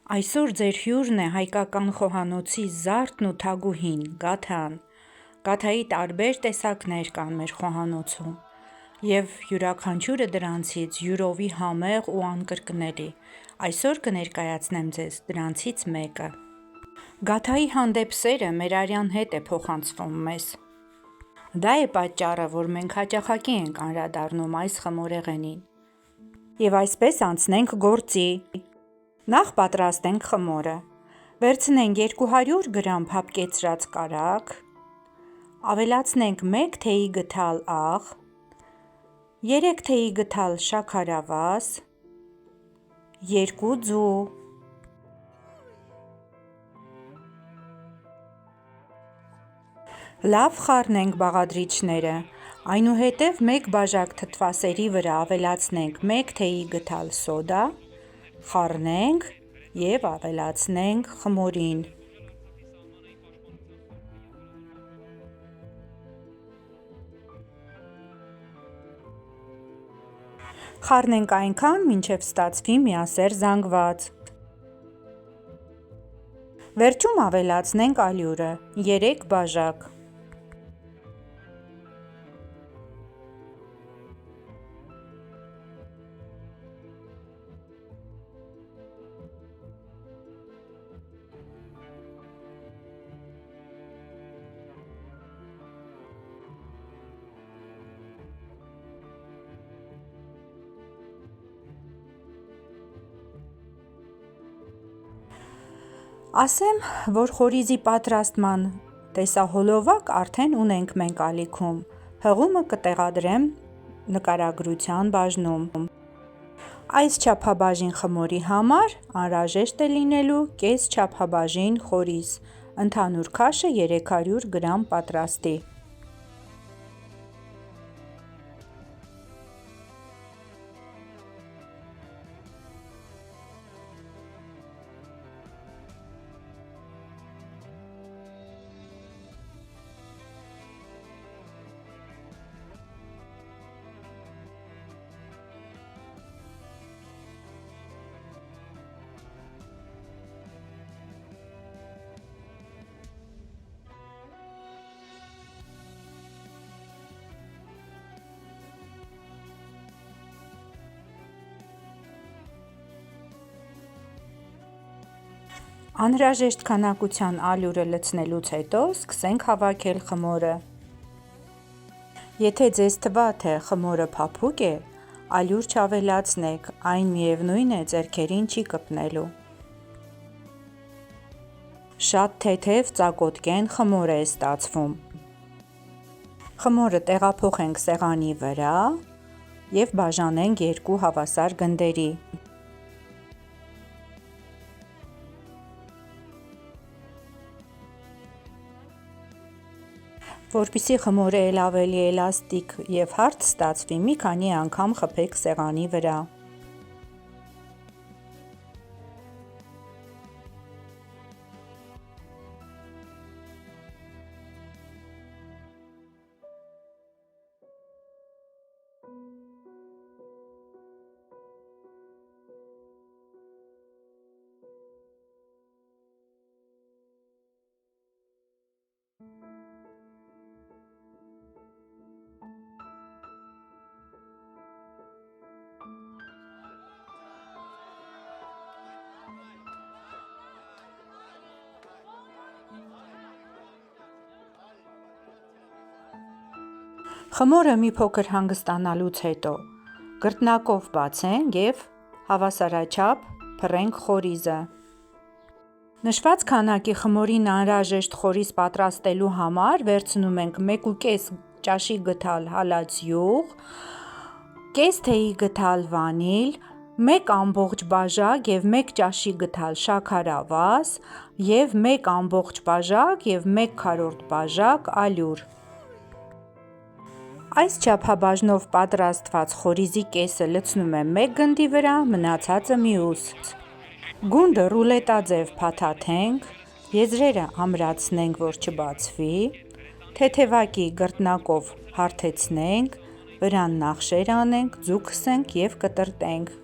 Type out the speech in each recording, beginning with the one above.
Այսօր ձեր հյուրն է հայկական խոհանոցի զարդն ու թագուհին՝ Գաթան։ Գաթայի տարբեր տեսակներ կան մեր խոհանոցում և յուրաքանչյուրը դրանցից յուրովի համեղ ու անկրկնելի։ Այսօր կներկայացնեմ ձեզ դրանցից մեկը։ Գաթայի հանդեպ սերը մեր արյան հետ է փոխանցվում մեզ։ Դա է պատճառը, որ մենք հաճախակի ենք անդրադառնում այս խմորեղենին։ Եվ այսպես անցնենք գործի։ Նախ պատրաստենք խմորը։ Վերցնենք 200 գրամ փափկեցրած կարագ, ավելացնենք 1 թեյի գդալ աղ, 3 թեյի գդալ շաքարավազ, 2 ձու, լավ խառնենք բաղադրիչները, այնուհետև 1 բաժակ թթվասերի վրա ավելացնենք 1 թեյի գդալ սոդա, խառնենք և ավելացնենք խմորին։ Խառնենք այնքան, մինչև ստացվի միասեռ զանգված։ Վերջում ավելացնենք ալյուրը՝ 3 բաժակ։ Ասեմ, որ խորիզի պատրաստման տեսահոլովակ արդեն ունենք մենք ալիքում։ Հղումը կտեղադրեմ նկարագրության բաժնում։ Այս չափաբաժին խմորի համար անհրաժեշտ է լինելու կես չափաբաժին խորիզ, ընդհանուր քաշը 300 գրամ պատրաստի։ Անհրաժեշտ քանակության ալյուրը լցնելուց հետո սկսենք հավաքել խմորը։ Եթե ձեզ թվա, թե խմորը փափուկ է, ալյուր չավելացնեք, այն միևնույն է ձեռքերին չի կպնելու։ Շատ թեթև ծակոտկեն խմոր է ստացվում։ Խմորը տեղափոխենք սեղանի վրա և բաժանենք 2 հավասար գնդերի։ Որպեսզի խմորը էլ ավելի էլաստիկ և հարթ ստացվի, մի քանի անգամ խփեք սեղանի վրա։ Խմորը մի փոքր հանգստանալուց հետո գռտնակով բացենք և հավասարաչափ փռենք խորիզը։ Նշված քանակի խմորին անհրաժեշտ խորիզ պատրաստելու համար վերցնում ենք 1,5 ճաշի գդալ հալած յուղ, կես թեյի գդալ վանիլ, 1 ամբողջ բաժակ և 1 ճաշի գդալ շաքարավազ և 1 ամբողջ բաժակ և 1/4 բաժակ ալյուր։ Այս չափաբաժնով պատրաստված խորիզի կեսը լցնում եմ մեկ գնդի վրա, մնացածը մյուս։ Գունդը ռուլետաձև փաթաթենք, եզրերը ամրացնենք, որ չբացվի, թեթևակի գռտնակով հարթեցնենք, վրան նախշեր անենք, ձու քսենք և կտրատենք։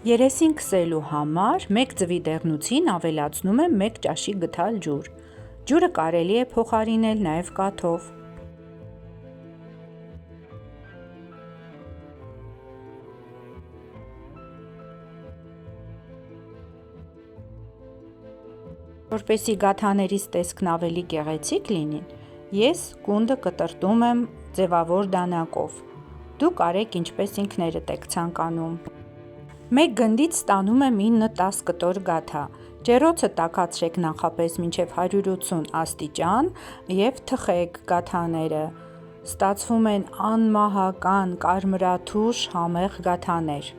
Երեսին քսելու համար մեկ ձվի դեղնուցին ավելացնում եմ մեկ ճաշի գթալ ջուր։ Ջուրը կարելի է փոխարինել նաև կաթով։ Որպեսզի գաթաներիս տեսքն ավելի գեղեցիկ լինի, ես կունդը կտրտում եմ ձևավոր դանակով։ Դուք արեք ինչպես ինքներդ եք ցանկանում։ Մեկ գնդից ստանում եմ 9-10 կտոր գաթա։ Ջեռոցը տաքացրեք նախապես մինչև 180 աստիճան և թխեք գաթաները։ Ստացվում են անմահական կարմրաթուշ համեղ գաթաներ։